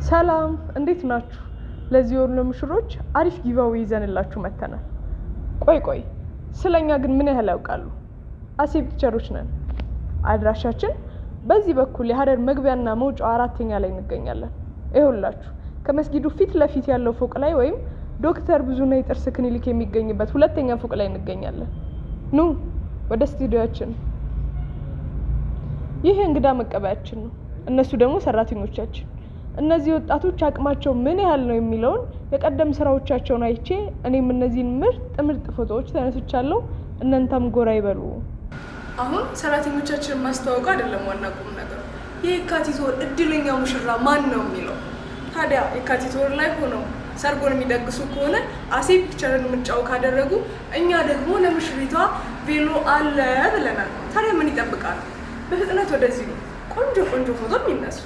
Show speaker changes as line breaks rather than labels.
ሰላም እንዴት ናችሁ? ለዚህ ወር ለሙሽሮች አሪፍ ጊቫዌ ይዘንላችሁ መተናል። ቆይ ስለኛ ግን ምን ያህል ያውቃሉ? አሴ ፒክቸሮች ነን። አድራሻችን በዚህ በኩል የሀረር መግቢያና መውጫው አራተኛ ላይ እንገኛለን። ይኸውላችሁ ከመስጊዱ ፊት ለፊት ያለው ፎቅ ላይ ወይም ዶክተር ብዙነህ የጥርስ ክሊኒክ የሚገኝበት ሁለተኛ ፎቅ ላይ እንገኛለን። ኑ ወደ ስቱዲዮአችን። ይህ እንግዳ መቀበያችን ነው። እነሱ ደግሞ ሰራተኞቻችን። እነዚህ ወጣቶች አቅማቸው ምን ያህል ነው የሚለውን የቀደም ስራዎቻቸውን አይቼ እኔም እነዚህን ምርጥ ፎቶዎች ተነስቻለሁ። እናንተም ጎራ ይበሉ።
አሁን ሰራተኞቻችንን ማስተዋወቅ አይደለም ዋና ቁም ነገር። የካቲት ወር እድለኛ ሙሽራ ማን ነው የሚለው። ታዲያ የካቲት ወር ላይ ሆነው ሰርጎን የሚደግሱ ከሆነ አሴ ፒክቸርን ምርጫው ካደረጉ እኛ ደግሞ ለሙሽሪቷ ቬሎ አለ ብለናል። ታዲያ ምን ይጠብቃሉ? በፍጥነት ወደዚህ ነው ቆንጆ ፎቶ የሚነሱ